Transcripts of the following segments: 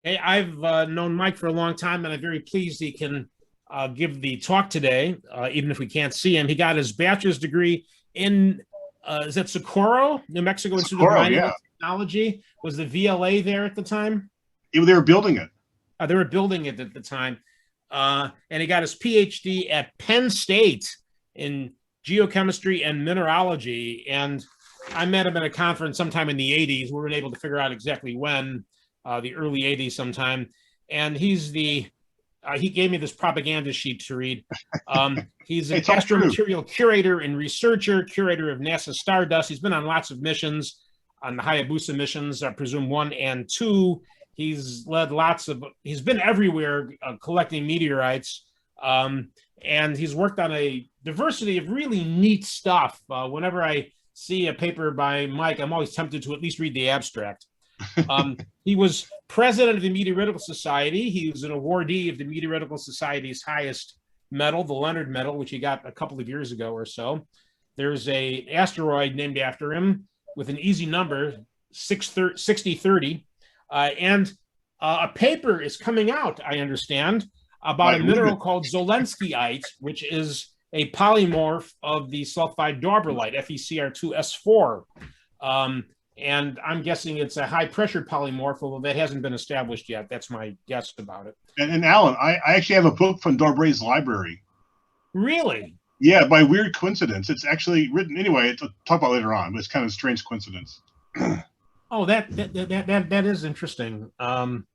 Hey, I've known Mike for a long time, and I'm very pleased he can give the talk today, even if we can't see him. He got his bachelor's degree in, is that Socorro, New Mexico Institute of Socorro, Mining yeah. and Technology? Was the VLA there at the time? They were building it. They were building it at the time. And he got his PhD at Penn State in geochemistry and mineralogy. And I met him at a conference sometime in the 80s. We weren't able to figure out exactly when, the early 80s sometime. And he gave me this propaganda sheet to read. He's an It's all true. astromaterial curator and researcher, curator of NASA Stardust. He's been on lots of missions, on the Hayabusa missions, I presume 1 and 2. He's been everywhere collecting meteorites. And he's worked on a diversity of really neat stuff. Whenever I see a paper by Mike, I'm always tempted to at least read the abstract. He was president of the Meteoritical Society. He was an awardee of the Meteoritical Society's highest medal, the Leonard Medal, which he got a couple of years ago or so. There's an asteroid named after him with an easy number, 6030. And a paper is coming out, I understand, about a mineral called Zolenskyite, which is a polymorph of the sulfide dorberite, FeCr2s4. And I'm guessing it's a high pressure polymorph, although that hasn't been established yet. That's my guess about it. And Alan, I actually have a book from Dorbray's library. Really? Yeah, by weird coincidence. It's actually written anyway. I'll talk about it later on, but it's kind of a strange coincidence. Oh, that is interesting. And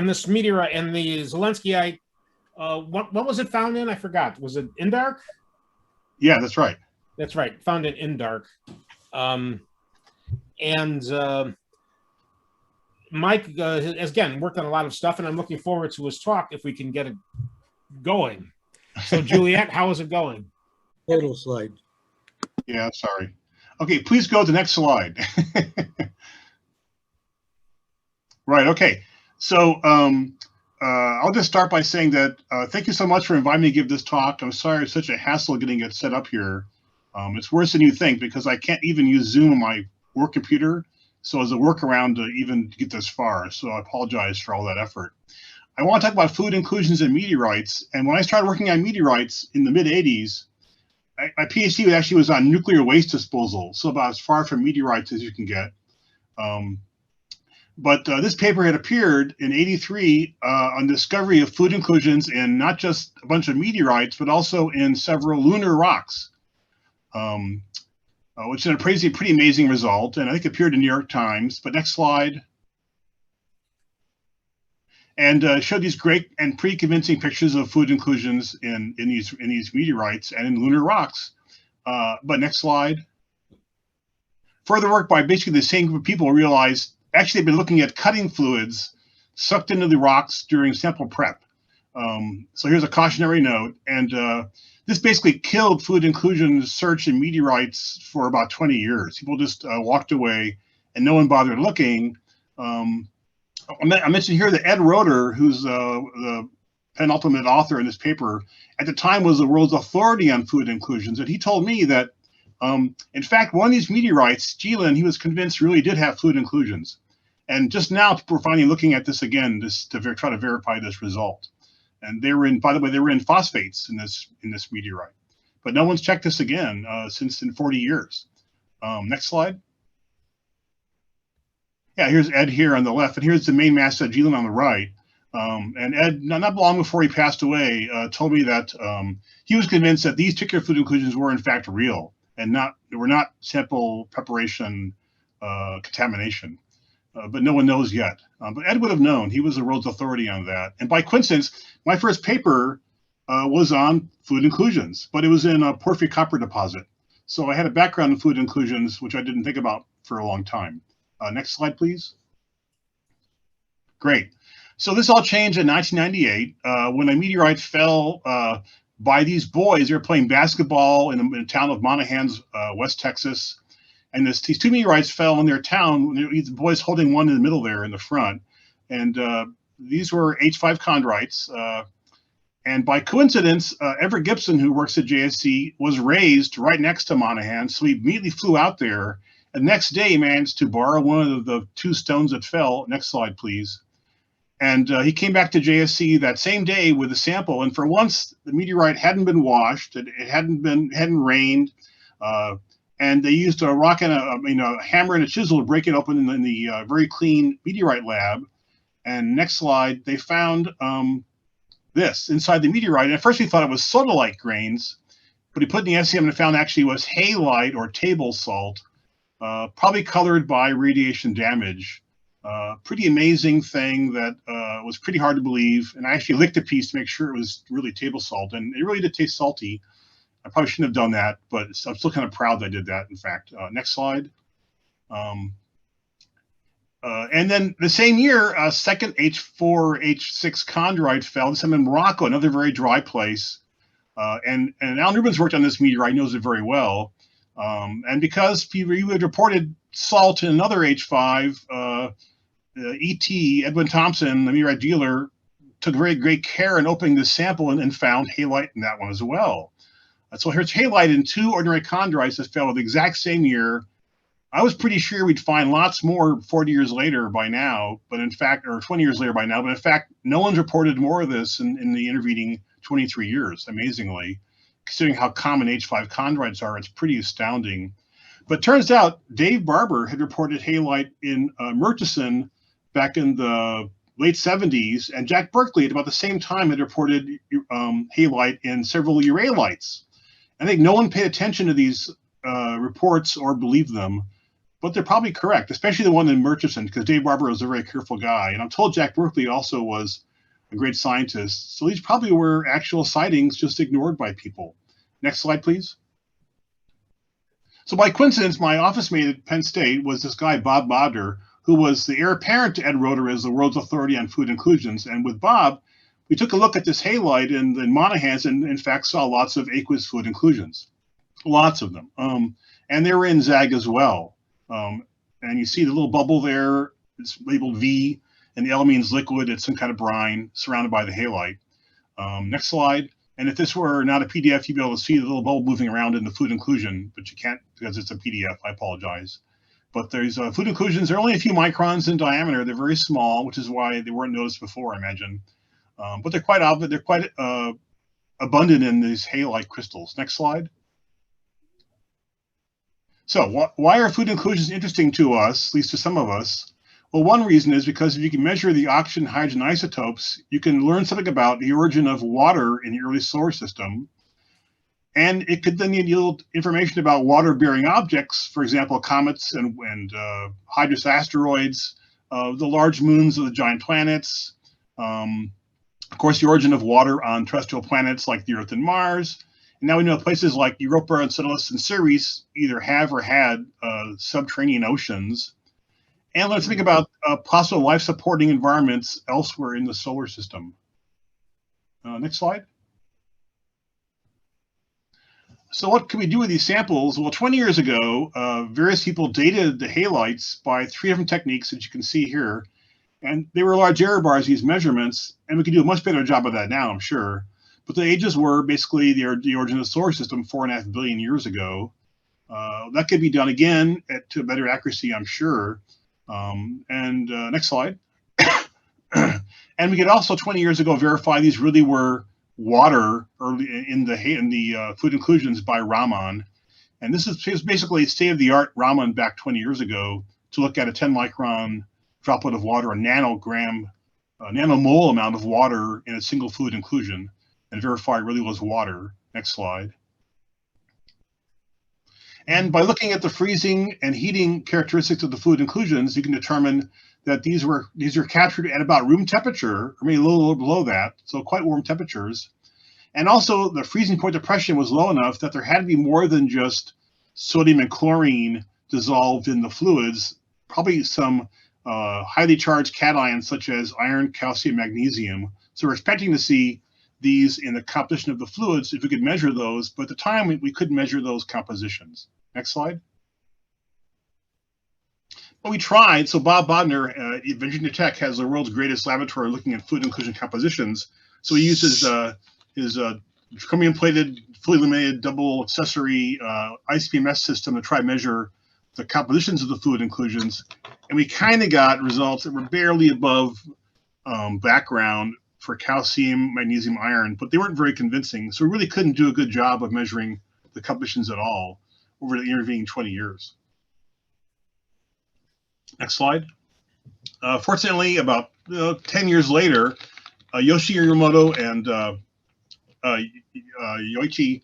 this meteorite and the Zolenskyite, what was it found in? I forgot. Was it Indark? Yeah, that's right. That's right. Found it in Indark. Mike has again worked on a lot of stuff, and I'm looking forward to his talk if we can get it going. So, Juliet, how is it going? Total slide. Yeah, sorry. Okay, please go to the next slide. Right, okay. So I'll just start by saying that thank you so much for inviting me to give this talk. I'm sorry it's such a hassle getting it set up here. It's worse than you think because I can't even use Zoom on my work computer. So as a workaround to even get this far. So I apologize for all that effort. I want to talk about fluid inclusions in meteorites. And when I started working on meteorites in the mid-'80s, my PhD actually was on nuclear waste disposal, so about as far from meteorites as you can get. But this paper had appeared in '83 on the discovery of fluid inclusions in not just a bunch of meteorites, but also in several lunar rocks, which is a pretty amazing result. And I think it appeared in the New York Times. But next slide. And showed these great and pretty convincing pictures of fluid inclusions in these meteorites and in lunar rocks. But next slide. Further work by basically the same group of people realized actually they've been looking at cutting fluids sucked into the rocks during sample prep. So here's a cautionary note. And this basically killed fluid inclusion search in meteorites for about 20 years. People just walked away and no one bothered looking. I mentioned here that Ed Roeder, who's the penultimate author in this paper, at the time was the world's authority on fluid inclusions. And he told me that, in fact, one of these meteorites, Jilin, he was convinced really did have fluid inclusions. And just now, we're finally looking at this again to try to verify this result. And they were in, by the way, they were in phosphates in this meteorite. But no one's checked this again since in 40 years. Next slide. Yeah, here's Ed here on the left, and here's the main mass of Jilin on the right. And Ed, not long before he passed away, told me that he was convinced that these particular fluid inclusions were in fact real and were not sample preparation contamination. But no one knows yet. But Ed would have known. He was the world's authority on that. And by coincidence, my first paper was on fluid inclusions, but it was in a porphyry copper deposit. So I had a background in fluid inclusions, which I didn't think about for a long time. Next slide, please. Great. So this all changed in 1998 when a meteorite fell by these boys. They were playing basketball in the town of Monahans, West Texas. And these two meteorites fell in their town. The boys holding one in the middle there in the front. And these were H5 chondrites. And by coincidence, Everett Gibson, who works at JSC, was raised right next to Monahans. So he immediately flew out there The next day, he managed to borrow one of the two stones that fell. Next slide, please. And he came back to JSC that same day with a sample. And for once, the meteorite hadn't been washed. It hadn't rained. And they used a rock and a hammer and a chisel to break it open in the very clean meteorite lab. And next slide, they found this inside the meteorite. And at first we thought it was sodalite grains, but he put in the SEM and found actually was halite or table salt, probably colored by radiation damage. Pretty amazing thing that was pretty hard to believe. And I actually licked a piece to make sure it was really table salt, and it really did taste salty. I probably shouldn't have done that, but I'm still kind of proud that I did that, in fact. Next slide. And then the same year, a second H4, H6 chondrite fell. This time in Morocco, another very dry place. And Alan Rubin's worked on this meteorite, knows it very well. And because he had reported salt in another H5, Edwin Thompson, the meteorite dealer, took very great care in opening this sample and found halite in that one as well. So here's halite in two ordinary chondrites that fell the exact same year. I was pretty sure we'd find lots more 40 years later by now, but in fact, or 20 years later by now, but in fact, no one's reported more of this in the intervening 23 years, amazingly. Considering how common H5 chondrites are, it's pretty astounding. But turns out Dave Barber had reported halite in Murchison back in the late 70s, and Jack Berkeley at about the same time had reported halite in several uralites. I think no one paid attention to these reports or believed them, but they're probably correct, especially the one in Murchison, because Dave Barber was a very careful guy. And I'm told Jack Berkeley also was a great scientist. So these probably were actual sightings just ignored by people. Next slide, please. So by coincidence, my office mate at Penn State was this guy, Bob Bodner, who was the heir apparent to Ed Roeder as the world's authority on food inclusions. And with Bob, we took a look at this halite in Monaghan's and in fact saw lots of aqueous food inclusions, lots of them. And they were in ZAG as well. And you see the little bubble there, it's labeled V, and the L means liquid, it's some kind of brine surrounded by the halite. Next slide. And if this were not a PDF, you'd be able to see the little bubble moving around in the food inclusion, but you can't because it's a PDF, I apologize. But there's food inclusions, they're only a few microns in diameter, they're very small, which is why they weren't noticed before, I imagine. But they're quite obvious, they're quite abundant in these halite crystals. Next slide. So why are food inclusions interesting to us, at least to some of us? Well, one reason is because if you can measure the oxygen hydrogen isotopes, you can learn something about the origin of water in the early solar system. And it could then yield information about water-bearing objects, for example, comets and hydrous asteroids, the large moons of the giant planets, of course, the origin of water on terrestrial planets like the Earth and Mars. And now we know places like Europa, Enceladus, and Ceres either have or had subterranean oceans. And let's think about possible life-supporting environments elsewhere in the solar system. Next slide. So what can we do with these samples? Well, 20 years ago, various people dated the halites by 3 different techniques that you can see here. And they were large error bars, these measurements, and we can do a much better job of that now, I'm sure. But the ages were basically the origin of the solar system 4.5 billion years ago. That could be done again to better accuracy, I'm sure. Next slide. And we could also 20 years ago verify these really were water early in the food inclusions by Raman. And this is basically state-of-the-art Raman back 20 years ago to look at a 10 micron droplet of water, a nanomole amount of water in a single food inclusion, and verify it really was water. Next slide. And by looking at the freezing and heating characteristics of the fluid inclusions, you can determine that these are captured at about room temperature, or maybe a little below that, so quite warm temperatures. And also the freezing point depression was low enough that there had to be more than just sodium and chlorine dissolved in the fluids, probably some highly charged cations such as iron, calcium, magnesium. So we're expecting to see these in the composition of the fluids if we could measure those, but at the time we couldn't measure those compositions. Next slide. Well, we tried. So Bob Bodner at Virginia Tech has the world's greatest laboratory looking at fluid inclusion compositions. So he uses his chromium-plated, fully illuminated, double accessory ICP-MS system to try to measure the compositions of the fluid inclusions, and we kind of got results that were barely above background for calcium, magnesium, iron, but they weren't very convincing. So we really couldn't do a good job of measuring the compositions at all over the intervening 20 years. Next slide. Fortunately, about 10 years later, Yoshi Yamamoto and Yoichi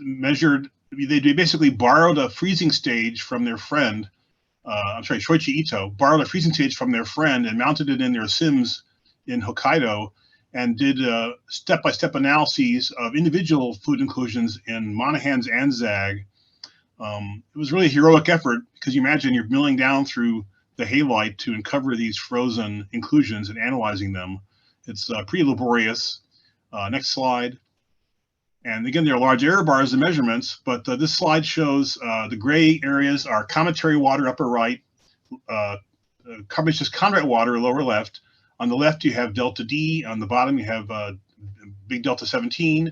measured, they basically borrowed a freezing stage from their friend, Shoichi Ito, borrowed a freezing stage from their friend and mounted it in their sims in Hokkaido and did step-by-step analyses of individual fluid inclusions in Monaghan's and ZAG. It was really a heroic effort because you imagine you're milling down through the halite to uncover these frozen inclusions and analyzing them. It's pretty laborious. Next slide. And again, there are large error bars in measurements, but this slide shows the gray areas are cometary water, upper right, carbonaceous chondrite water, lower left. On the left, you have delta D. On the bottom, you have big delta 17.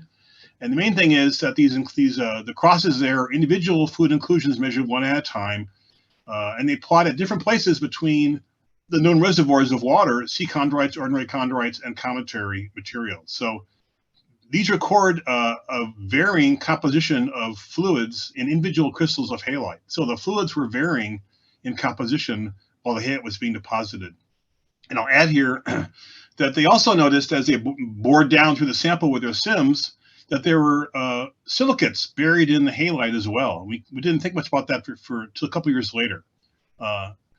And the main thing is that the crosses there are individual fluid inclusions measured one at a time, and they plot at different places between the known reservoirs of water, sea chondrites, ordinary chondrites, and cometary materials. So these record a varying composition of fluids in individual crystals of halite. So the fluids were varying in composition while the halite was being deposited. And I'll add here that they also noticed as they bored down through the sample with their sims that there were silicates buried in the halite as well. We didn't think much about that till a couple years later.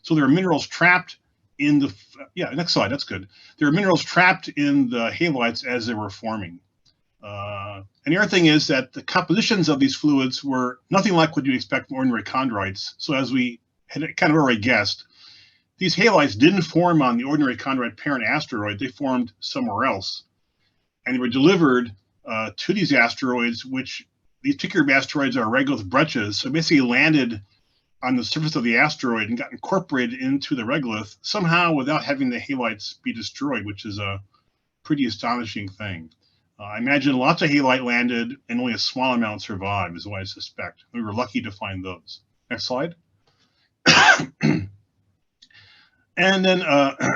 So there are minerals trapped in the, next slide, that's good. There are minerals trapped in the halites as they were forming. And the other thing is that the compositions of these fluids were nothing like what you'd expect from ordinary chondrites. So as we had kind of already guessed, these halites didn't form on the ordinary chondrite parent asteroid, they formed somewhere else. And they were delivered to these asteroids, which these particular asteroids are regolith breccias, so basically landed on the surface of the asteroid and got incorporated into the regolith somehow without having the halites be destroyed, which is a pretty astonishing thing. I imagine lots of halite landed and only a small amount survived, is what I suspect. We were lucky to find those. Next slide. And then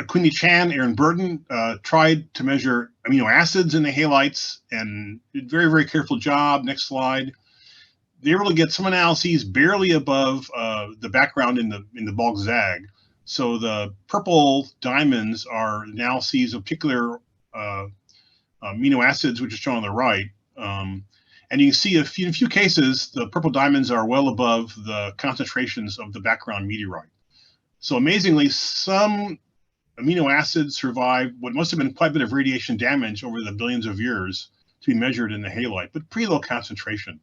Queenie Chan, Aaron Burton tried to measure amino acids in the halites and did a very, very careful job. Next slide. They were able to get some analyses barely above the background in the bulk ZAG. So the purple diamonds are analyses of particular amino acids, which are shown on the right. And you can see in a few cases, the purple diamonds are well above the concentrations of the background meteorite. So amazingly, some amino acids survived what must have been quite a bit of radiation damage over the billions of years to be measured in the halite, but pretty low concentration.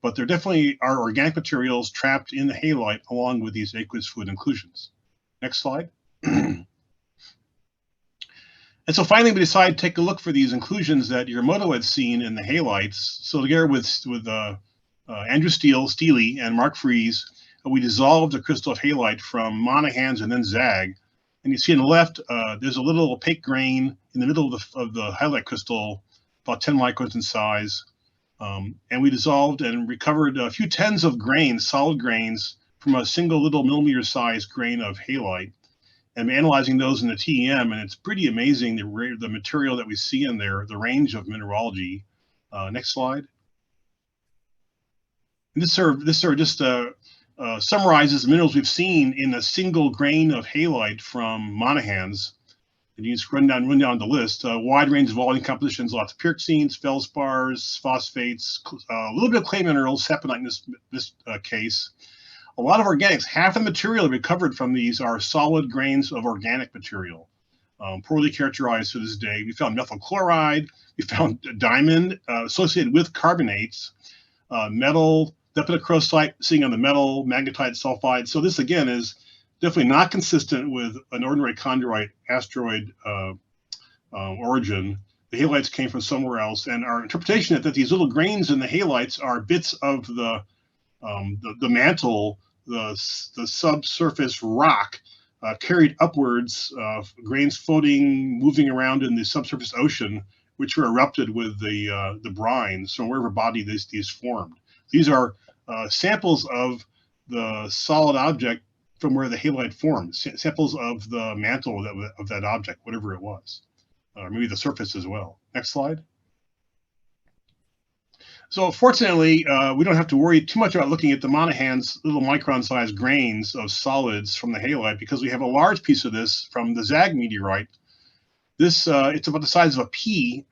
But there definitely are organic materials trapped in the halite along with these aqueous fluid inclusions. Next slide. And so finally, we decided to take a look for these inclusions that Yamamoto had seen in the halites. So together with Andrew Steele and Mark Fries, we dissolved a crystal of halite from Monaghan's and then ZAG. And you see on the left, there's a little opaque grain in the middle of the halite crystal, about 10 microns in size. And we dissolved and recovered a few tens of grains, solid grains, from a single little millimeter-sized grain of halite. And analyzing those in the TEM, and it's pretty amazing the material that we see in there, the range of mineralogy. Next slide. And this sort of just summarizes the minerals we've seen in a single grain of halite from Monaghan's. And you just run down the list. A wide range of volume compositions, lots of pyroxenes, feldspars, phosphates, a little bit of clay minerals, saponite in this case. A lot of organics. Half of the material recovered from these are solid grains of organic material, poorly characterized to this day. We found methyl chloride. We found diamond associated with carbonates, metal, lepidocrosite sitting on the metal, magnetite, sulfide. So this, again, is definitely not consistent with an ordinary chondrite asteroid origin. The halites came from somewhere else, and our interpretation is that these little grains in the halites are bits of the mantle, the subsurface rock carried upwards, grains floating, moving around in the subsurface ocean, which were erupted with the brines from wherever body these formed. These are samples of the solid object from where the halide formed, samples of the mantle of that object, whatever it was, or maybe the surface as well. Next slide. So fortunately, we don't have to worry too much about looking at the Monahan's little micron-sized grains of solids from the halide, because we have a large piece of this from the Zag meteorite. This, it's about the size of a pea,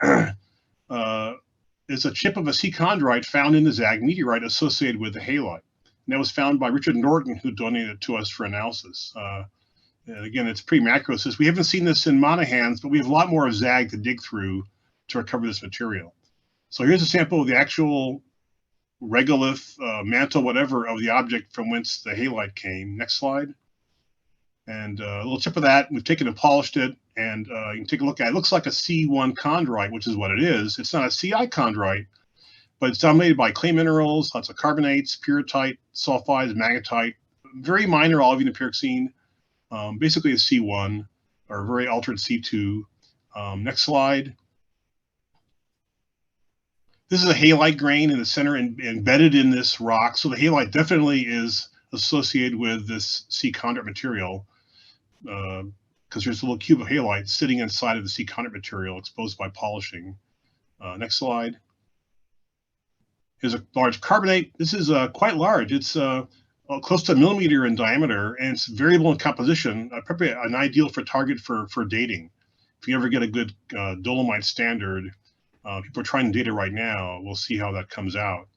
is a chip of a sea chondrite found in the Zag meteorite associated with the halide. And that was found by Richard Norton, who donated it to us for analysis. Again, it's pretty macrocystic. We haven't seen this in Monahan's, but we have a lot more of Zag to dig through to recover this material. So here's a sample of the actual regolith, mantle, whatever, of the object from whence the halide came. Next slide. And a little tip of that, we've taken and polished it, and you can take a look at it. It looks like a C1 chondrite, which is what it is. It's not a CI chondrite, but it's dominated by clay minerals, lots of carbonates, pyrrhotite, sulfides, magnetite, very minor olivine and pyroxene, basically a C1 or a very altered C2. Next slide. This is a halite grain in the center embedded in this rock. So the halite definitely is associated with this sea chondrite material, because there's a little cube of halite sitting inside of the sea chondrite material exposed by polishing. Next slide. Here's a large carbonate. This is quite large. It's close to a millimeter in diameter, and it's variable in composition, probably an ideal target for dating. If you ever get a good dolomite standard, people are trying to date it right now. We'll see how that comes out.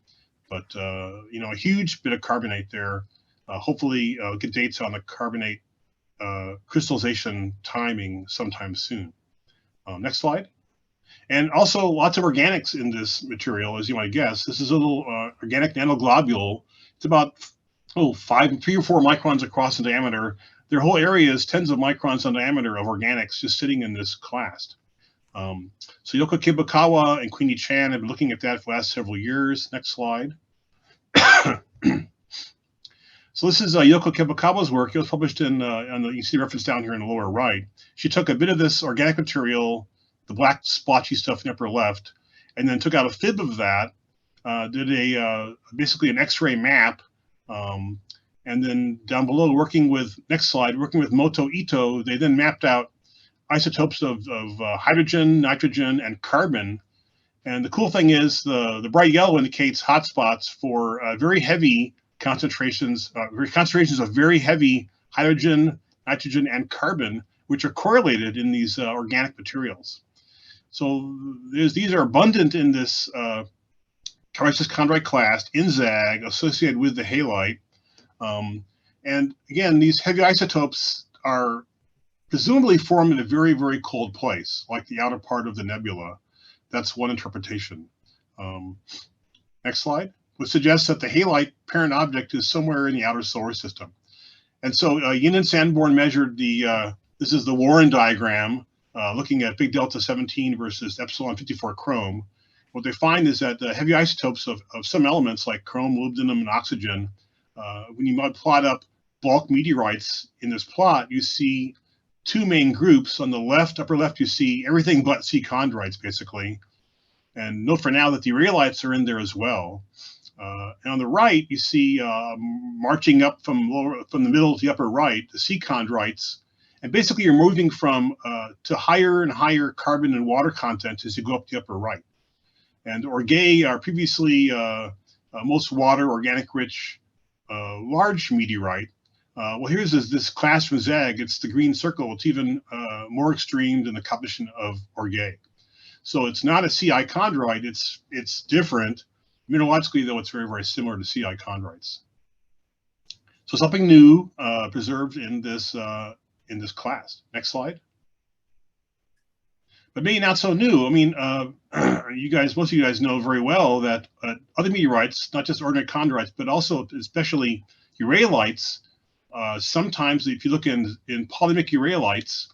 But, you know, a huge bit of carbonate there. Hopefully get dates on the carbonate crystallization timing sometime soon. Next slide. And also lots of organics in this material, as you might guess. This is a little organic nanoglobule. It's about 3 or 4 microns across in diameter. Their whole area is tens of microns in diameter of organics just sitting in this clast. So Yoko Kibakawa and Queenie Chan have been looking at that for the last several years. Next slide. So this is Yoko Kibakawa's work. It was published in, you see the reference down here in the lower right. She took a bit of this organic material, the black splotchy stuff in the upper left, and then took out a fib of that, did basically an X-ray map, and then down below, working with, next slide, working with Moto Ito, they then mapped out isotopes of hydrogen, nitrogen, and carbon. And the cool thing is the bright yellow indicates hotspots for very heavy concentrations of very heavy hydrogen, nitrogen, and carbon, which are correlated in these organic materials. So these are abundant in this carbonaceous chondrite clast in Zag associated with the halite. And again, these heavy isotopes are presumably formed in a very, very cold place, like the outer part of the nebula. That's one interpretation. Next slide. Which suggests that the halite parent object is somewhere in the outer solar system. And so Yin and Sanborn measured this is the Warren diagram, looking at big delta 17 versus epsilon 54 chrome. What they find is that the heavy isotopes of some elements like chrome, molybdenum, and oxygen, when you plot up bulk meteorites in this plot, you see two main groups. On the left, upper left, you see everything but sea chondrites, basically. And note for now that the rhyolites are in there as well. And on the right, you see marching up from the middle to the upper right, the sea chondrites. And basically, you're moving from to higher and higher carbon and water content as you go up the upper right. And Orgay are previously most water, organic-rich, large meteorite. Well, here's this class from Zag. It's the green circle. It's even more extreme than the composition of Orgay. So it's not a CI chondrite. It's different. Mineralogically, though, it's very, very similar to CI chondrites. So something new preserved in this class. Next slide. But maybe not so new. I mean, most of you guys know very well that other meteorites, not just ordinary chondrites, but also especially uralites, sometimes if you look in polymic uralites,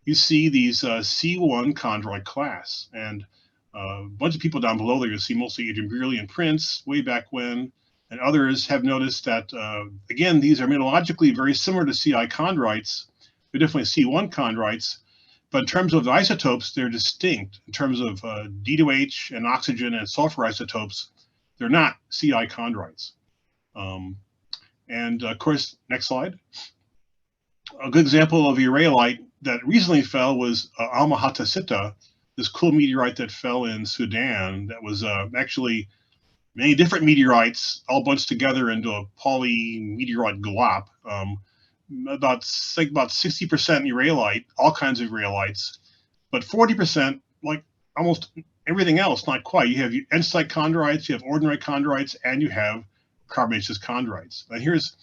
you see these C1 chondrite class. And a bunch of people down below there, you see mostly Adrian Brearley and Prince way back when, and others have noticed that, again, these are mineralogically very similar to CI chondrites. They're definitely C1 chondrites, but in terms of the isotopes, they're distinct. In terms of D2H and oxygen and sulfur isotopes, they're not CI chondrites. And of course, next slide. A good example of ureolite that recently fell was Alma-Hatasita, this cool meteorite that fell in Sudan that was actually many different meteorites all bunched together into a polymeteorite glop. About 60% ureolite, all kinds of ureolites, but 40%, like almost everything else, not quite. You have andesite chondrites, you have ordinary chondrites, and you have carbonaceous chondrites. And here's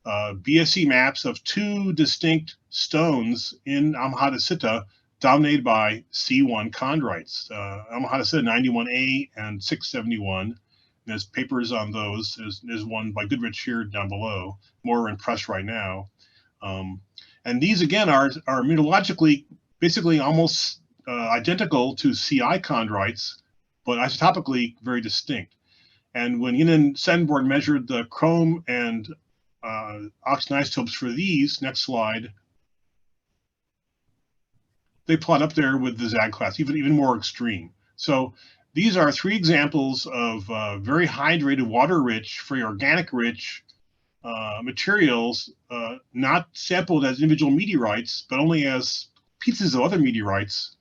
BSC maps of two distinct stones in Alma-Hatasita dominated by C1 chondrites, Alma-Hatasita 91A and 671. There's papers on those. There's one by Goodrich here down below. More in press right now. And these, again, are mineralogically basically almost identical to CI chondrites, but isotopically very distinct. And when Yin and Sennenborn measured the chrome and oxygen isotopes for these, next slide, they plot up there with the ZAG class, even more extreme. So these are three examples of very hydrated, water-rich, very organic-rich materials, not sampled as individual meteorites, but only as pieces of other meteorites,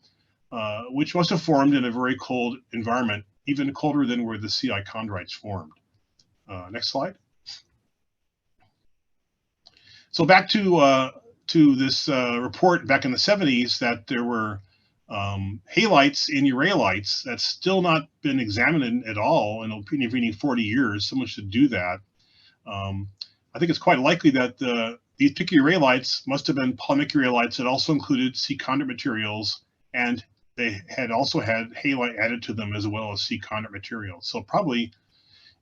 which must have formed in a very cold environment, even colder than where the CI chondrites formed. Next slide. So back to this report back in the 70s that there were halites in ureolites. That's still not been examined at all in intervening 40 years. Someone should do that. I think it's quite likely that these particular ureolites must have been polymic ureolites that also included C-chondrite materials, and they had also had halite added to them as well as C-chondrite materials. So probably,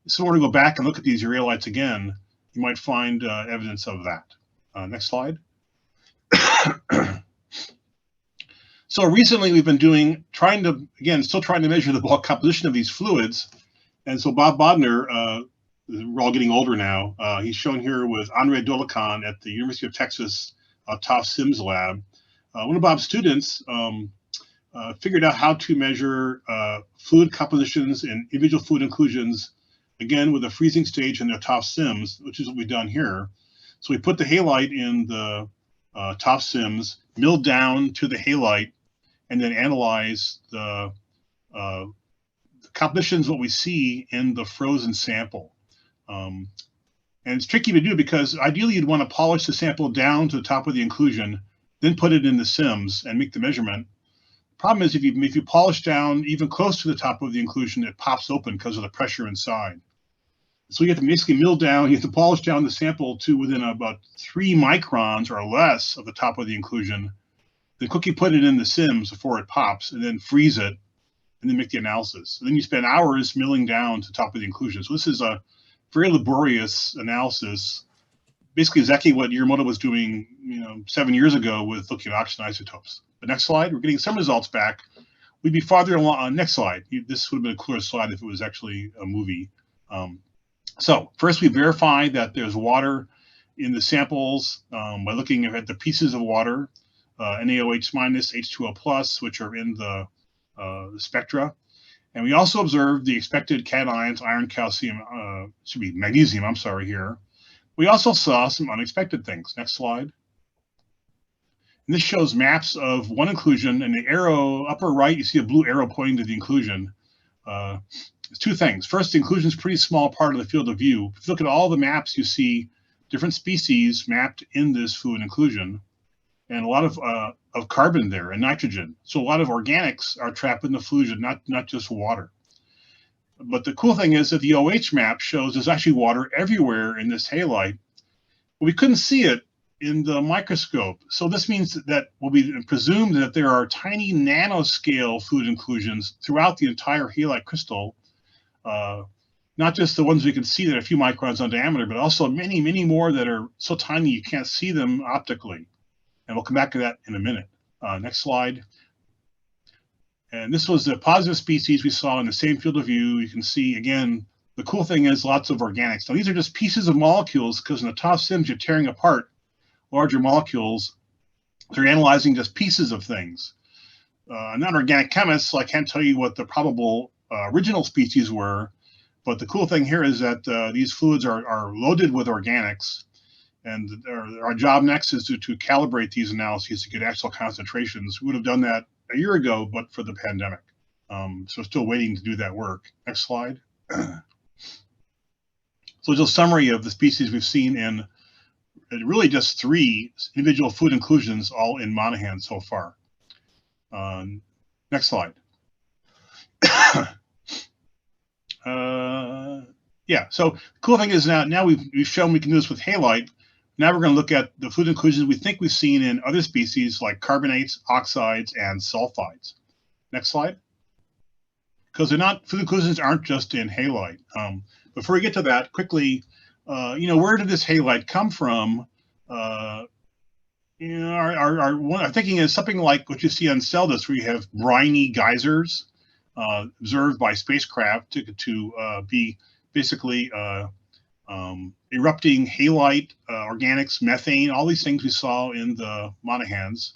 if someone were to go back and look at these ureolites again, you might find evidence of that. Next slide. So recently we've been still trying to measure the bulk composition of these fluids. And so Bob Bodner, we're all getting older now. He's shown here with Andre Dolikan at the University of Texas Tufts Sims lab. One of Bob's students figured out how to measure fluid compositions and individual fluid inclusions, again, with a freezing stage in the Tufts Sims, which is what we've done here. So we put the halite in the Tufts Sims, milled down to the halite, and then analyze the compositions, what we see in the frozen sample. And it's tricky to do because ideally you'd want to polish the sample down to the top of the inclusion, then put it in the Sims and make the measurement. Problem is if you polish down even close to the top of the inclusion, it pops open because of the pressure inside. So you have to basically mill down, you have to polish down the sample to within about 3 microns or less of the top of the inclusion, then quickly put it in the Sims before it pops, and then freeze it, and then make the analysis. And then you spend hours milling down to the top of the inclusion. So this is a very laborious analysis, basically exactly what Yamamoto was doing 7 years ago with looking at oxygen isotopes. But next slide, we're getting some results back. We'd be farther along. Next slide. This would have been a cooler slide if it was actually a movie. So first we verify that there's water in the samples by looking at the pieces of water, NaOH minus, H2O plus, which are in the spectra. And we also observed the expected cations, iron, calcium, should be magnesium, I'm sorry here. We also saw some unexpected things. Next slide. And this shows maps of one inclusion, and the arrow upper right, you see a blue arrow pointing to the inclusion. There's two things. First, the inclusion is a pretty small part of the field of view. If you look at all the maps, you see different species mapped in this fluid inclusion, and a lot of carbon there and nitrogen. So a lot of organics are trapped in the fluid, not just water. But the cool thing is that the OH map shows there's actually water everywhere in this halite. But we couldn't see it in the microscope. So this means that we presume that there are tiny nanoscale fluid inclusions throughout the entire halite crystal, not just the ones we can see that are a few microns in diameter, but also many, many more that are so tiny you can't see them optically. And we'll come back to that in a minute. Next slide. And this was the positive species we saw in the same field of view. You can see, again, the cool thing is lots of organics. Now, these are just pieces of molecules because in the Tufts Sims, you're tearing apart larger molecules. They're analyzing just pieces of things. I'm not an organic chemist, so I can't tell you what the probable original species were, But the cool thing here is that these fluids are loaded with organics, and our job next is to calibrate these analyses to get actual concentrations. We would have done that a year ago, but for the pandemic. So still waiting to do that work. Next slide. So just a summary of the species we've seen in really just 3 individual fluid inclusions, all in Monaghan so far. Next slide. Yeah, so the cool thing is now we've shown we can do this with halite. Now we're going to look at the fluid inclusions we think we've seen in other species like carbonates, oxides, and sulfides. Next slide. Because fluid inclusions aren't just in halite. Before we get to that, quickly, where did this halite come from? Our thinking is something like what you see on Celdus, where you have briny geysers observed by spacecraft to be basically erupting halite, organics, methane, all these things we saw in the Monaghans.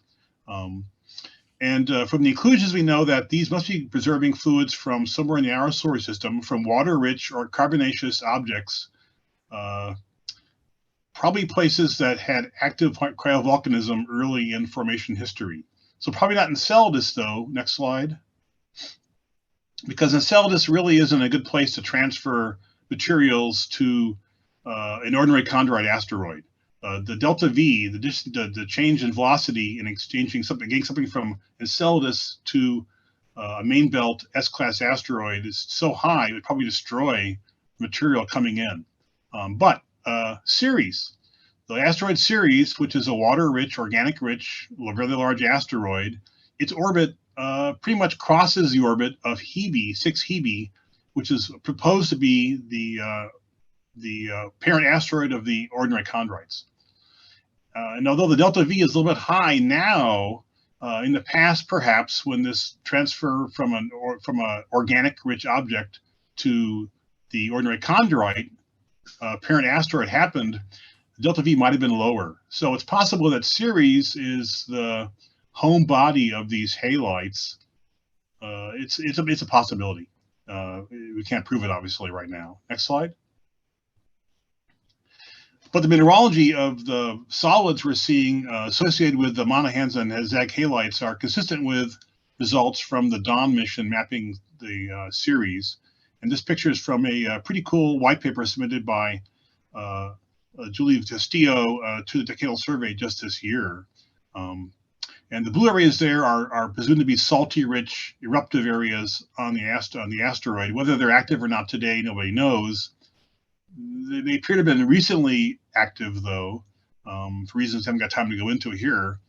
And from the inclusions, we know that these must be preserving fluids from somewhere in our solar system, from water-rich or carbonaceous objects, probably places that had active cryovolcanism early in formation history. So probably not in Celdus, though. Next slide. Because Enceladus really isn't a good place to transfer materials to an ordinary chondrite asteroid. The delta V, the change in velocity in exchanging something, getting something from Enceladus to a main belt S-class asteroid is so high it would probably destroy material coming in. But Ceres, the asteroid Ceres, which is a water-rich, organic-rich, very large asteroid, its orbit pretty much crosses the orbit of Hebe, 6 Hebe, which is proposed to be the parent asteroid of the ordinary chondrites. And although the delta V is a little bit high now, in the past, perhaps, when this transfer from an organic-rich object to the ordinary chondrite parent asteroid happened, the delta V might have been lower. So it's possible that Ceres is the home body of these halites. It's a possibility. We can't prove it, obviously, right now. Next slide. But the mineralogy of the solids we're seeing associated with the Monaghans and Zag halites are consistent with results from the Dawn mission mapping the Ceres. And this picture is from a pretty cool white paper submitted by Julie Castillo to the Decadal Survey just this year. And the blue areas there are presumed to be salty-rich eruptive areas on the asteroid. Whether they're active or not today, nobody knows. They appear to have been recently active, though, for reasons I haven't got time to go into here.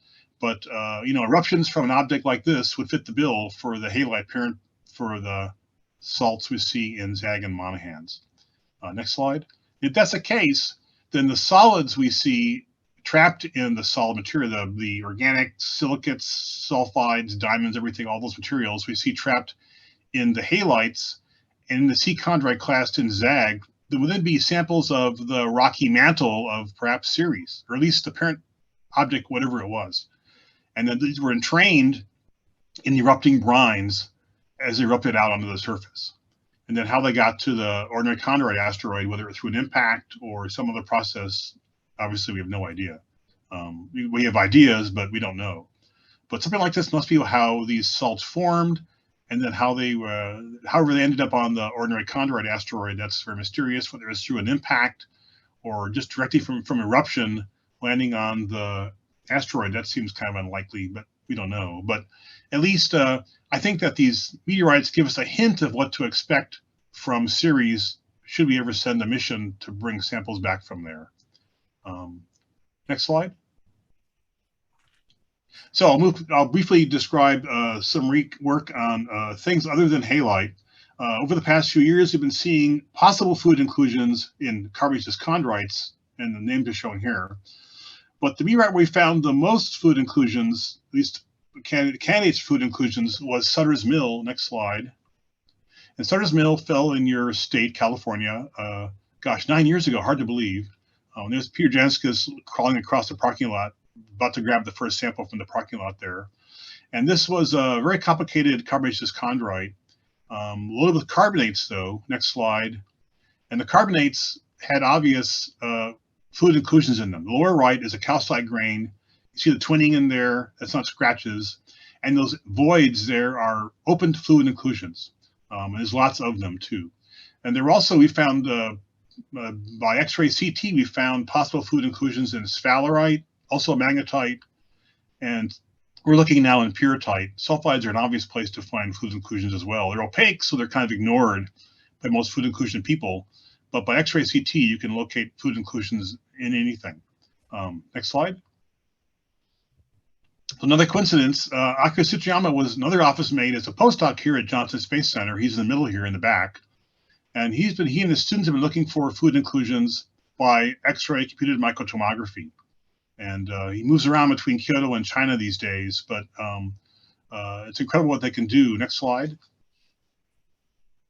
But eruptions from an object like this would fit the bill for the halite parent for the salts we see in Zag and Monaghans. Next slide. If that's the case, then the solids we see trapped in the solid material, the organic silicates, sulfides, diamonds, everything, all those materials we see trapped in the halites and in the C chondrite classed in Zag, there would then be samples of the rocky mantle of perhaps Ceres, or at least the parent object, whatever it was. And then these were entrained in erupting brines as they erupted out onto the surface. And then how they got to the ordinary chondrite asteroid, whether it's through an impact or some other process, obviously we have no idea. We have ideas, but we don't know. But something like this must be how these salts formed, and then how they, however they ended up on the ordinary chondrite asteroid. That's very mysterious, whether it's through an impact or just directly from eruption landing on the asteroid. That seems kind of unlikely, but we don't know. But at least I think that these meteorites give us a hint of what to expect from Ceres should we ever send a mission to bring samples back from there. Next slide. So I'll briefly describe some work on things other than halite. Over the past few years, we've been seeing possible fluid inclusions in carbonaceous chondrites, and the names are shown here. But the meteorite we found the most fluid inclusions, at least candidates fluid inclusions, was Sutter's Mill. Next slide. And Sutter's Mill fell in your state, California, gosh, 9 years ago, hard to believe. There's Peter Janskus crawling across the parking lot, about to grab the first sample from the parking lot there. And this was a very complicated carbonaceous chondrite, loaded with carbonates, though. Next slide. And the carbonates had obvious fluid inclusions in them. The lower right is a calcite grain. You see the twinning in there. That's not scratches. And those voids there are open fluid inclusions. There's lots of them too. And there also, we found by X-ray CT, we found possible fluid inclusions in sphalerite, also magnetite, and we're looking now in pyrrhotite. Sulfides are an obvious place to find fluid inclusions as well. They're opaque, so they're kind of ignored by most fluid inclusion people. But by X-ray CT, you can locate fluid inclusions in anything. Next slide. Another coincidence, Aqueous was another office mate as a postdoc here at Johnson Space Center. He's in the middle here in the back. And he and his students have been looking for fluid inclusions by X-ray computed microtomography. And he moves around between Kyoto and China these days, but it's incredible what they can do. Next slide.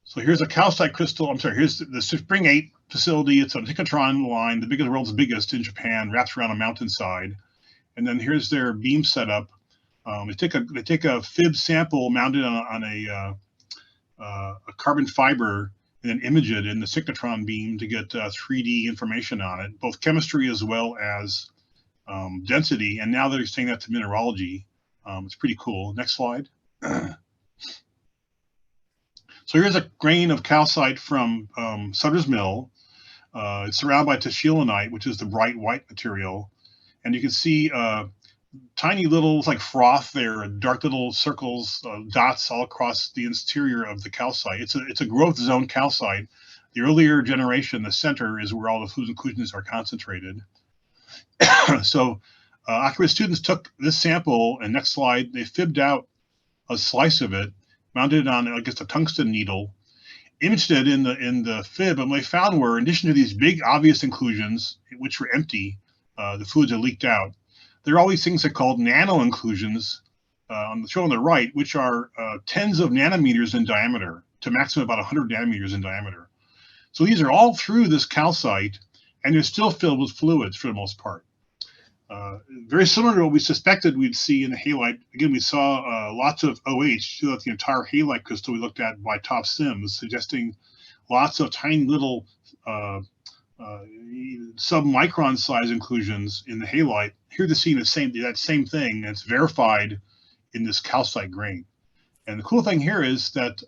So here's a calcite crystal. I'm sorry, here's the Spring 8 facility. It's a synchrotron line, the world's biggest in Japan, wraps around a mountainside. And then here's their beam setup. They take a fib sample mounted on a carbon fiber and then image it in the synchrotron beam to get 3D information on it, both chemistry as well as density. And now they're saying that to mineralogy. It's pretty cool. Next slide. So here's a grain of calcite from Sutter's Mill. It's surrounded by tashelinite, which is the bright white material. And you can see tiny little, it's like froth there, dark little circles, dots all across the interior of the calcite. It's a growth zone calcite. The earlier generation, the center, is where all the fluid inclusions are concentrated. So Aqueous students took this sample, and next slide, they fibbed out a slice of it, mounted it on, I guess, a tungsten needle, imaged it in the fib, and what they found were, in addition to these big obvious inclusions, which were empty, the fluids had leaked out, there are all these things that are called nano inclusions shown on the right, which are tens of nanometers in diameter to maximum about 100 nanometers in diameter. So these are all through this calcite, and they're still filled with fluids for the most part. Very similar to what we suspected we'd see in the halite. Again, we saw lots of OH throughout the entire halite crystal we looked at by top SIMS, suggesting lots of tiny little sub-micron size inclusions in the halite. Here they're seeing that same thing, and it's verified in this calcite grain. And the cool thing here is that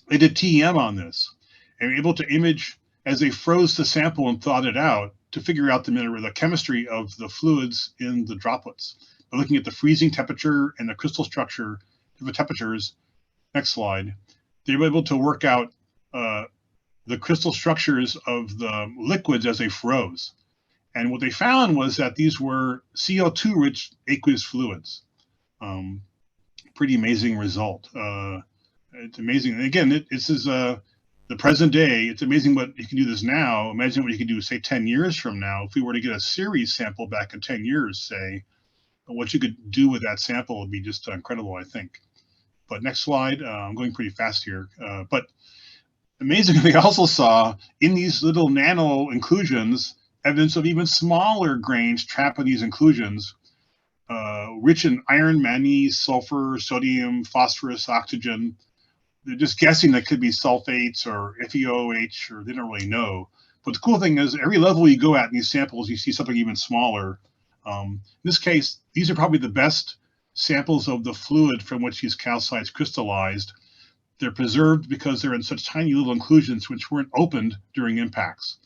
they did TEM on this, and were able to image as they froze the sample and thawed it out to figure out the chemistry of the fluids in the droplets. By looking at the freezing temperature and the crystal structure, different temperatures. Next slide. They were able to work out the crystal structures of the liquids as they froze. And what they found was that these were CO2-rich aqueous fluids. Pretty amazing result. It's amazing. And again, this is the present day. It's amazing what you can do this now. Imagine what you could do, say, 10 years from now. If we were to get a series sample back in 10 years, say, what you could do with that sample would be just incredible, I think. But next slide. I'm going pretty fast here. But amazingly, we also saw in these little nano inclusions evidence of even smaller grains trapped in these inclusions, rich in iron, manganese, sulfur, sodium, phosphorus, oxygen. They're just guessing that could be sulfates or FeOH, or they don't really know. But the cool thing is, every level you go at in these samples, you see something even smaller. In this case, these are probably the best samples of the fluid from which these calcites crystallized. They're preserved because they're in such tiny little inclusions which weren't opened during impacts.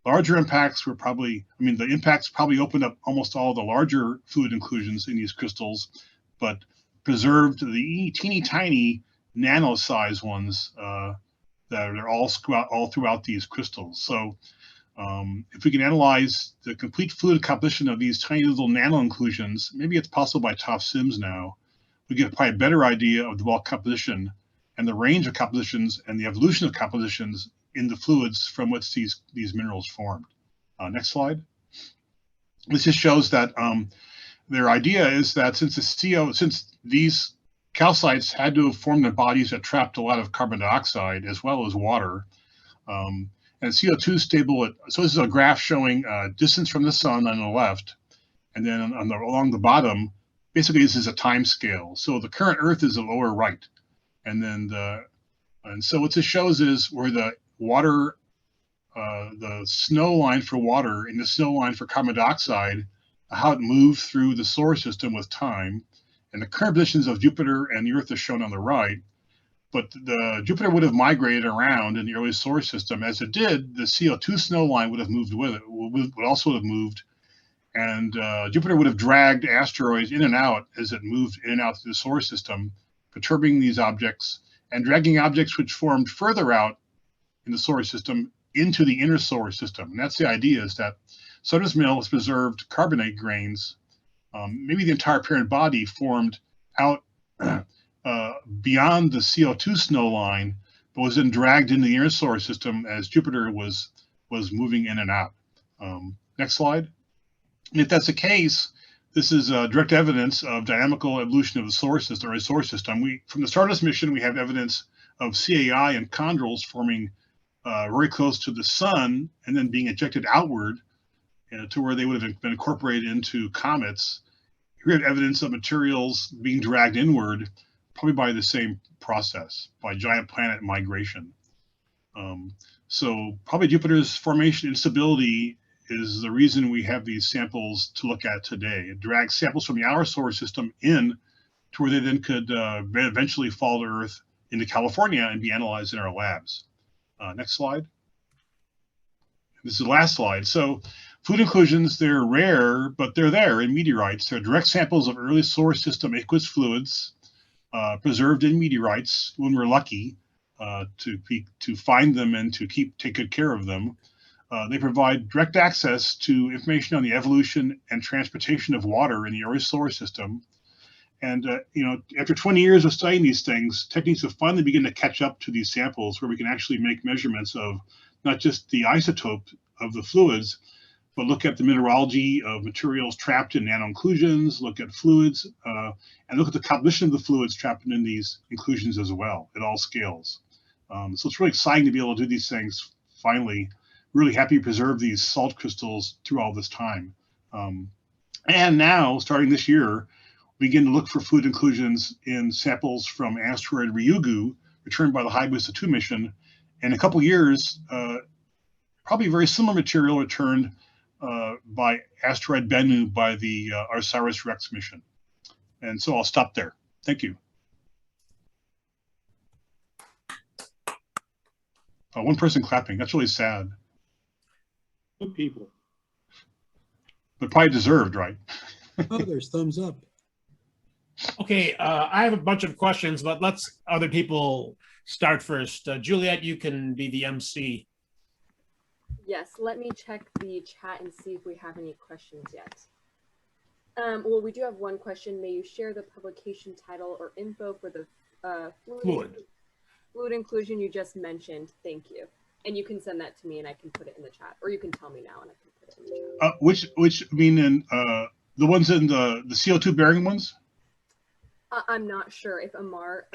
Larger impacts were probably, the impacts probably opened up almost all the larger fluid inclusions in these crystals, but preserved the teeny tiny nano-size ones that are all throughout these crystals. So if we can analyze the complete fluid composition of these tiny little nano inclusions, maybe it's possible by top SIMS now, we get probably a better idea of the bulk composition and the range of compositions and the evolution of compositions in the fluids from which these minerals formed. Next slide. This just shows that their idea is that since these calcites had to have formed in bodies that trapped a lot of carbon dioxide as well as water, and CO2 is stable so this is a graph showing distance from the sun on the left, and then along the bottom, basically this is a time scale. So the current Earth is the lower right, and then so what this shows is where the water the snow line for water and the snow line for carbon dioxide, how it moved through the solar system with time. And the current positions of Jupiter and the Earth are shown on the right. But the Jupiter would have migrated around in the early solar system. As it did, the CO2 snow line would have moved with it, would also have moved. And Jupiter would have dragged asteroids in and out as it moved in and out through the solar system, perturbing these objects and dragging objects which formed further out in the solar system into the inner solar system. And that's the idea, is that Saturn's mill has preserved carbonate grains. Maybe the entire parent body formed out beyond the CO2 snow line, but was then dragged into the inner solar system as Jupiter was moving in and out. Next slide. And if that's the case, this is direct evidence of dynamical evolution of the solar system, or a solar system. From the Stardust mission, we have evidence of CAI and chondrules forming very close to the sun and then being ejected outward to where they would have been incorporated into comets. Here we have evidence of materials being dragged inward, probably by the same process, by giant planet migration. So probably Jupiter's formation instability is the reason we have these samples to look at today. It drags samples from the outer solar system in to where they then could eventually fall to Earth into California and be analyzed in our labs. Next slide. This is the last slide. So fluid inclusions, they're rare, but they're there in meteorites. They're direct samples of early solar system aqueous fluids preserved in meteorites when we're lucky to find them and to take good care of them. They provide direct access to information on the evolution and transportation of water in the early solar system. And after 20 years of studying these things, techniques have finally begun to catch up to these samples where we can actually make measurements of not just the isotope of the fluids, but look at the mineralogy of materials trapped in nano-inclusions, look at fluids, and look at the composition of the fluids trapped in these inclusions as well at all scales. So it's really exciting to be able to do these things finally. Really happy to preserve these salt crystals through all this time. And now, starting this year, we begin to look for fluid inclusions in samples from asteroid Ryugu, returned by the Hayabusa 2 mission. In a couple years, probably very similar material returned by asteroid Bennu by the OSIRIS-REx mission. And so I'll stop there. Thank you. One person clapping. That's really sad. Good people. But probably deserved, right? Oh, there's thumbs up. Okay, I have a bunch of questions, but let's other people start first. Juliet, you can be the MC. Yes, let me check the chat and see if we have any questions yet. Well, we do have one question. May you share the publication title or info for the fluid inclusion you just mentioned? Thank you. And you can send that to me and I can put it in the chat, or you can tell me now and I can put it in the chat. Which I mean, in the ones in the CO2 bearing ones? I'm not sure if Amar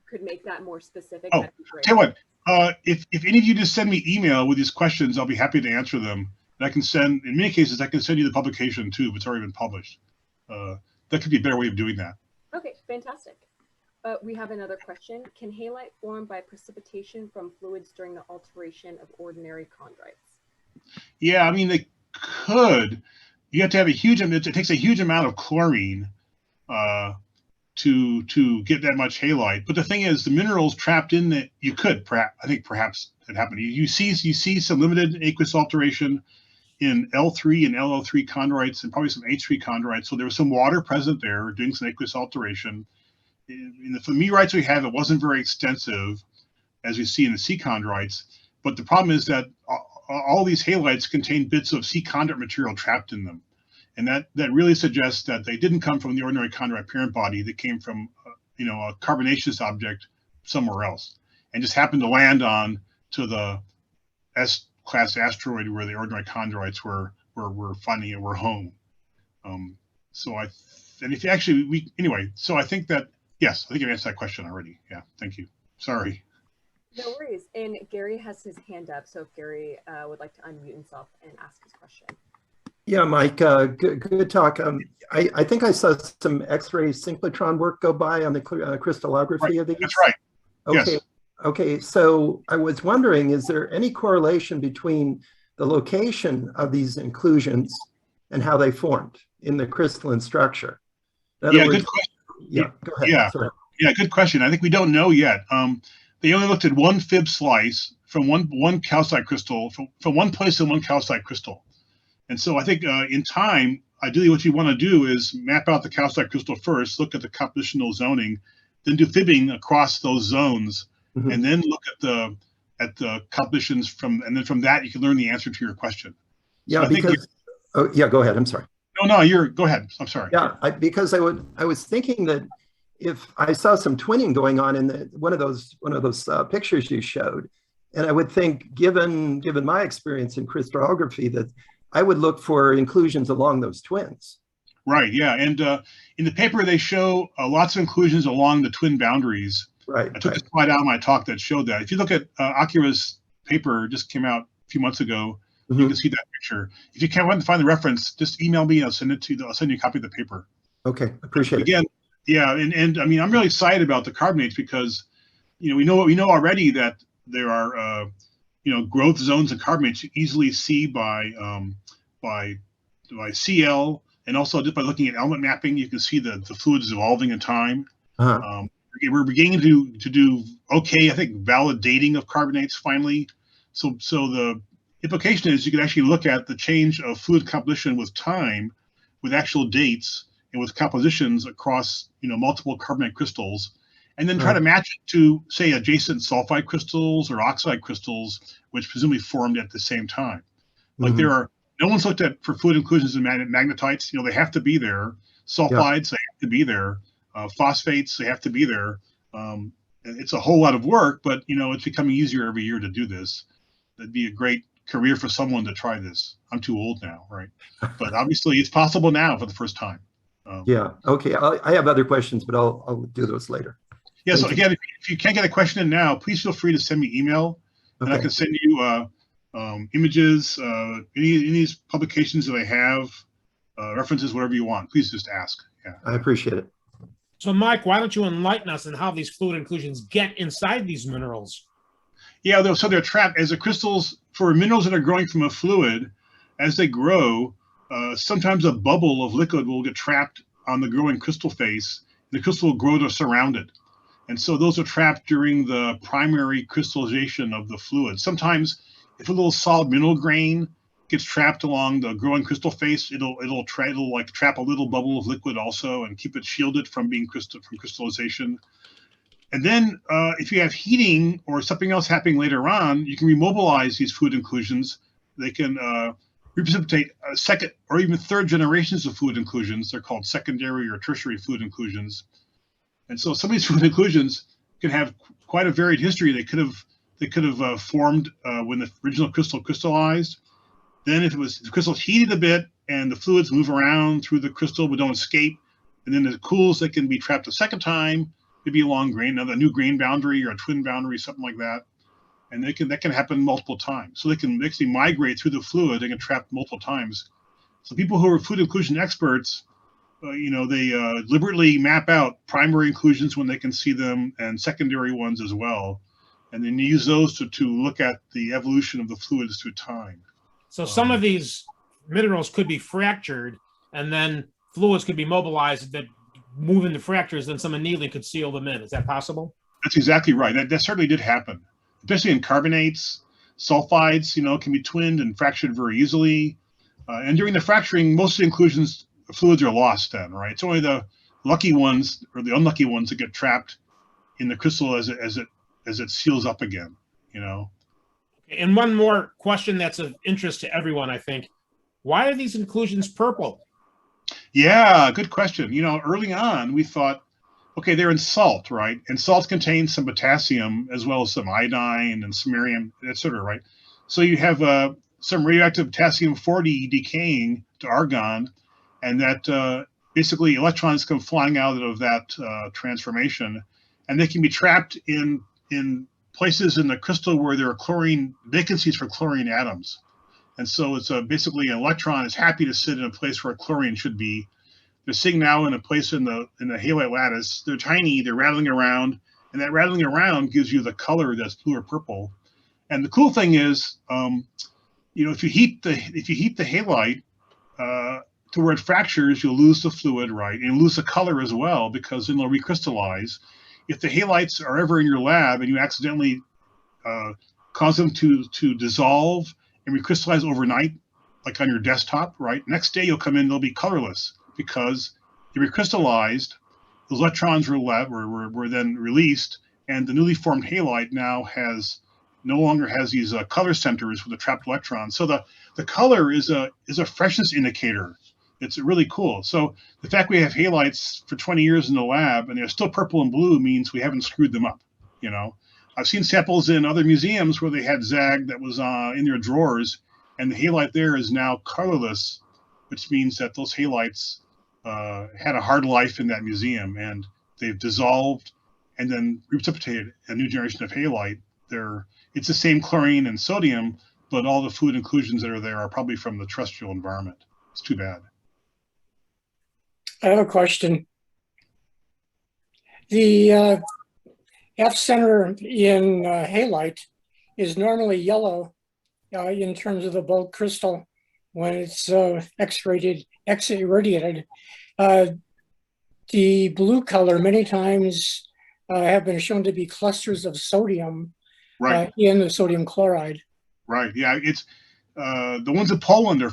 could make that more specific. Oh, that'd be great. tell you what, if any of you just send me email with these questions, I'll be happy to answer them. And I can send, in many cases, I can send you the publication too, if it's already been published. That could be a better way of doing that. Okay, fantastic. We have another question. Can halite form by precipitation from fluids during the alteration of ordinary chondrites? Yeah, I mean, they could. You have to have a huge, it takes a huge amount of chlorine to get that much halite. But the thing is, the minerals trapped in it, you could, I think perhaps it happened. You see some limited aqueous alteration in L3 and LL3 chondrites and probably some H3 chondrites. So there was some water present there doing some aqueous alteration. In the meteorites we have, it wasn't very extensive, as we see in the sea chondrites. But the problem is that all these halites contain bits of sea chondrite material trapped in them. And that really suggests that they didn't come from the ordinary chondrite parent body. They came from, a carbonaceous object somewhere else, and just happened to land on to the S-class asteroid where the ordinary chondrites were finding it were home. So I think that, yes, I think you answered that question already. Yeah, thank you. Sorry. No worries. And Gary has his hand up, so if Gary would like to unmute himself and ask his question. Yeah, Mike, good talk. I think I saw some X-ray synchrotron work go by on the crystallography of these. That's right. Okay. Yes. Okay, so I was wondering, is there any correlation between the location of these inclusions and how they formed in the crystalline structure? In other Yeah, words, good question. yeah, go ahead. Yeah, Sorry. yeah, good question. I think we don't know yet. They only looked at one fib slice from one calcite crystal, from one place in one calcite crystal. And so I think in time, ideally what you want to do is map out the calcite crystal first, look at the compositional zoning, then do fibbing across those zones, Mhm. and then look at the compositions and then from that you can learn the answer to your question. So Yeah, I think because, oh, yeah, go ahead. I'm sorry. go ahead. I'm sorry. Yeah, because I was thinking that if I saw some twinning going on in one of those pictures you showed, and I would think, given my experience in crystallography, that I would look for inclusions along those twins. Right. Yeah. And in the paper, they show lots of inclusions along the twin boundaries. Right. I took a slide out of my talk that showed that. If you look at Aqueous paper, just came out a few months ago, you can see that picture. If you can't find the reference, just email me. I'll send it to you. I'll send you a copy of the paper. Okay. Appreciate it. Again, yeah. And I mean, I'm really excited about the carbonates because, we know already that there are, growth zones in carbonates you easily see by CL, and also just by looking at element mapping, you can see the fluids evolving in time. Uh-huh. We're beginning to do okay, I think, valid dating of carbonates finally. So the implication is you can actually look at the change of fluid composition with time, with actual dates and with compositions across multiple carbonate crystals, and then try to match it to, say, adjacent sulfide crystals or oxide crystals, which presumably formed at the same time. Like no one's looked at for fluid inclusions in magnetites. They have to be there. Sulfides, they have to be there. Phosphates, they have to be there. It's a whole lot of work, but it's becoming easier every year to do this. That'd be a great career for someone to try this. I'm too old now, right? But obviously, it's possible now for the first time. Yeah. Okay. I have other questions, but I'll do those later. Yeah. So again, if you can't get a question in now, please feel free to send me email, and I can send you images, any of these publications that I have, references, whatever you want. Please just ask. Yeah. I appreciate it. So, Mike, why don't you enlighten us on how these fluid inclusions get inside these minerals? Yeah, so they're trapped as the crystals for minerals that are growing from a fluid. As they grow, sometimes a bubble of liquid will get trapped on the growing crystal face. The crystal will grow to surround it. And so those are trapped during the primary crystallization of the fluid. Sometimes if a little solid mineral grain gets trapped along the growing crystal face, it'll like trap a little bubble of liquid also and keep it shielded from being from crystallization. And then if you have heating or something else happening later on, you can remobilize these fluid inclusions. They can reprecipitate second or even third generations of fluid inclusions. They're called secondary or tertiary fluid inclusions. And so some of these fluid inclusions can have quite a varied history. They could have formed when the original crystal crystallized. Then if the crystal's heated a bit and the fluids move around through the crystal but don't escape, and then as it cools, they can be trapped a second time, maybe along a new grain boundary or a twin boundary, something like that. And that can happen multiple times. So they can actually migrate through the fluid. They can trap multiple times. So people who are fluid inclusion experts, they deliberately map out primary inclusions when they can see them and secondary ones as well. And then use those to look at the evolution of the fluids through time. So some of these minerals could be fractured, and then fluids could be mobilized that move into fractures, then some annealing could seal them in. Is that possible? That's exactly right. That certainly did happen, especially in carbonates. Sulfides, can be twinned and fractured very easily. And during the fracturing, most of the inclusions, fluids are lost then, right? It's only the lucky ones or the unlucky ones that get trapped in the crystal as it seals up again, And one more question that's of interest to everyone, I think. Why are these inclusions purple? Yeah, good question. Early on, we thought, okay, they're in salt, right? And salt contains some potassium as well as some iodine and samarium, etc., right? So you have some radioactive potassium-40 decaying to argon, and that basically electrons come flying out of that transformation, and they can be trapped in places in the crystal where there are vacancies for chlorine atoms. And so it's basically an electron is happy to sit in a place where chlorine should be. They're sitting now in a place in the halide lattice. They're tiny, they're rattling around, and that rattling around gives you the color that's blue or purple. And the cool thing is, if you heat the halide to where it fractures, you'll lose the fluid, right? And lose the color as well, because then they'll recrystallize. If the halides are ever in your lab and you accidentally cause them to dissolve and recrystallize overnight, like on your desktop, right? Next day you'll come in, they'll be colorless because they recrystallized. Those electrons were then released, and the newly formed halide now no longer has these color centers with the trapped electrons. So the color is a freshness indicator. It's really cool. So the fact we have halides for 20 years in the lab and they're still purple and blue means we haven't screwed them up. I've seen samples in other museums where they had zag that was in their drawers, and the halide there is now colorless, which means that those halides had a hard life in that museum, and they've dissolved and then precipitated a new generation of halide. It's the same chlorine and sodium, but all the fluid inclusions that are there are probably from the terrestrial environment. It's too bad. I have a question. The F center in halite is normally yellow in terms of the bulk crystal when it's X-irradiated. The blue color many times have been shown to be clusters of sodium in the sodium chloride. Right. Yeah. It's the ones in Poland are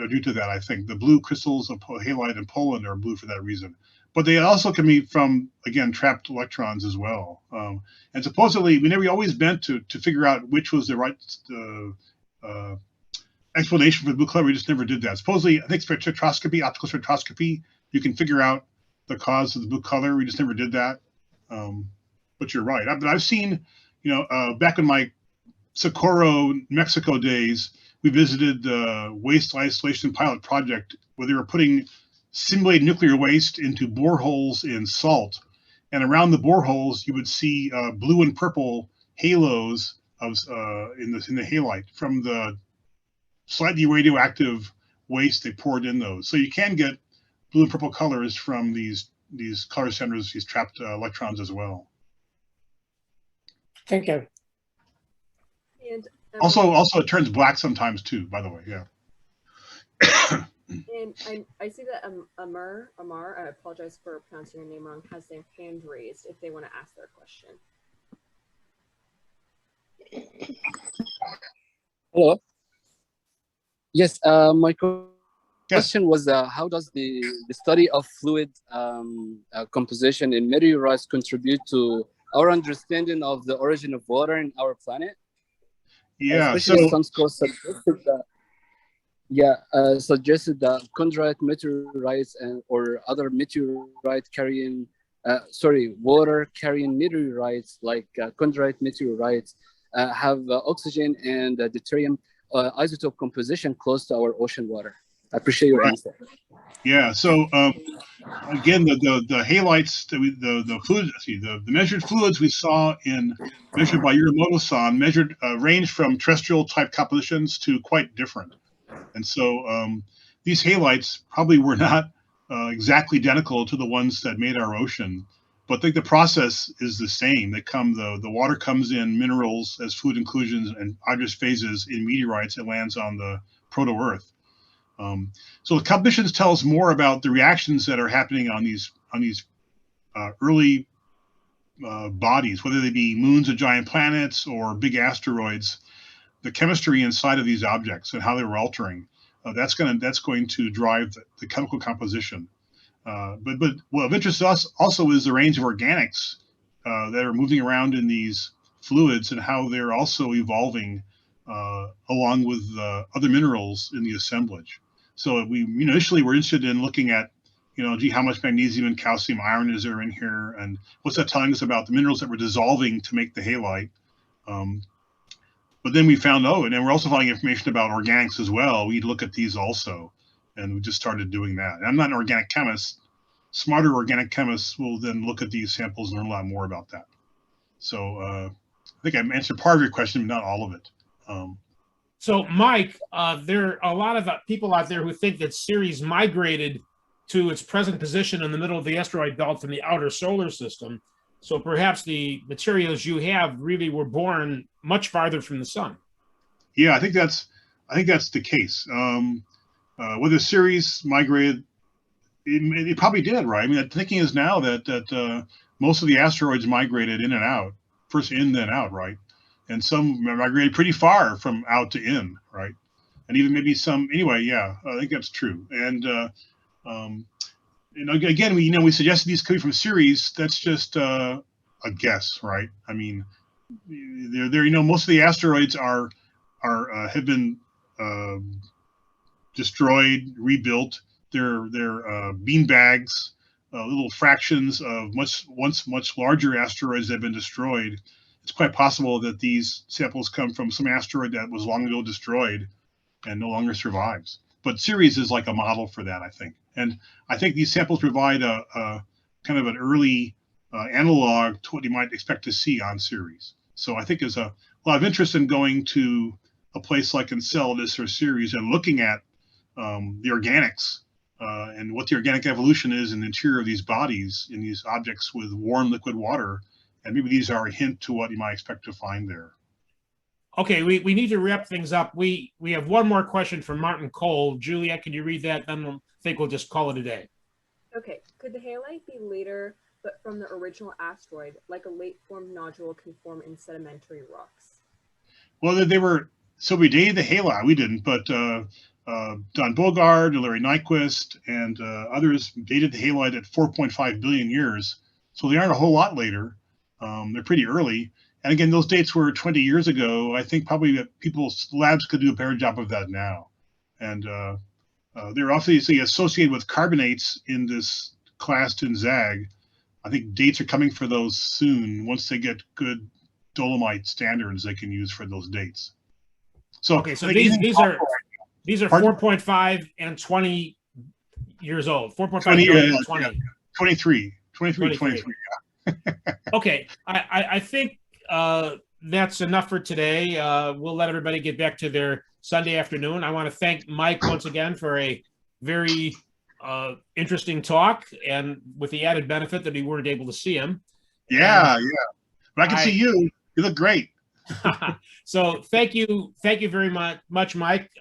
due to that. I think the blue crystals of halide in Poland are blue for that reason. But they also can be from, again, trapped electrons as well. And supposedly, we always meant to figure out which was the right explanation for the blue color. We just never did that. Supposedly, I think spectroscopy, optical spectroscopy, you can figure out the cause of the blue color. We just never did that. But you're right. But I've seen, back in my Socorro, Mexico days, we visited the waste isolation pilot project where they were putting simulated nuclear waste into boreholes in salt. And around the boreholes, you would see blue and purple halos in the halite from the slightly radioactive waste they poured in those. So you can get blue and purple colors from these color centers, these trapped electrons as well. Thank you. And also it turns black sometimes too, by the way. Yeah. And I see that Amar, I apologize for pronouncing your name wrong, has their hand raised if they want to ask their question. Hello. Yes, my question was how does the study of fluid composition in meteorites contribute to our understanding of the origin of water in our planet? Yeah, especially some scholars suggested that chondrite meteorites or other water carrying meteorites like chondrite meteorites have oxygen and deuterium isotope composition close to our ocean water. I appreciate your answer. Yeah. So again, the halides, the fluids, the measured fluids we saw measured by Yuramoto-san ranged from terrestrial type compositions to quite different. And so these halides probably were not exactly identical to the ones that made our ocean, but I think the process is the same. The water comes in minerals as fluid inclusions and odorous phases in meteorites. It lands on the proto-Earth. So the compositions tell us more about the reactions that are happening on these early bodies, whether they be moons of giant planets or big asteroids. The chemistry inside of these objects and how they were altering, that's going to drive the chemical composition. But what of interest to us also is the range of organics that are moving around in these fluids and how they're also evolving along with other minerals in the assemblage. So we initially were interested in looking at, how much magnesium and calcium iron is there in here, and what's that telling us about the minerals that were dissolving to make the halite. But then we found, and then we're also finding information about organics as well. We look at these also, and we just started doing that. And I'm not an organic chemist. Smarter organic chemists will then look at these samples and learn a lot more about that. So I think I answered part of your question, but not all of it. So, Mike, there are a lot of people out there who think that Ceres migrated to its present position in the middle of the asteroid belt from the outer solar system. So perhaps the materials you have really were born much farther from the sun. Yeah, I think that's the case. Whether Ceres migrated, it probably did, right? I mean, the thinking is now that most of the asteroids migrated in and out, first in then out, right? And some migrated pretty far from out to in, right? And even maybe some anyway. Yeah, I think that's true. And again, we suggested these could be from Ceres. That's just a guess, right? I mean, they're most of the asteroids have been destroyed, rebuilt. They're bean bags, little fractions of once much larger asteroids that have been destroyed. It's quite possible that these samples come from some asteroid that was long ago destroyed and no longer survives. But Ceres is like a model for that, I think. And I think these samples provide a kind of an early analog to what you might expect to see on Ceres. So I think there's a lot of interest in going to a place like Enceladus or Ceres and looking at the organics and what the organic evolution is in the interior of these bodies, in these objects with warm liquid water. And maybe these are a hint to what you might expect to find there. Okay, we need to wrap things up. We have one more question from Martin Cole. Juliet, can you read that? Then I think we'll just call it a day. Okay. Could the halite be later, but from the original asteroid, like a late-formed nodule can form in sedimentary rocks? Well, we dated the halite. We didn't, but Don Bogard, Larry Nyquist, and others dated the halite at 4.5 billion years. So they aren't a whole lot later. They're pretty early. And again, those dates were 20 years ago. I think probably that people's labs could do a better job of that now. And they're obviously associated with carbonates in this clast and Zag. I think dates are coming for those soon. Once they get good dolomite standards, they can use for those dates. So okay, so these are 4.5 and 20 years old. 4.5 billion and 20. 23. Okay, I think that's enough for today. We'll let everybody get back to their Sunday afternoon. I want to thank Mike once again for a very interesting talk, and with the added benefit that we weren't able to see him. Yeah. But I can see you. You look great. So thank you very much, Mike.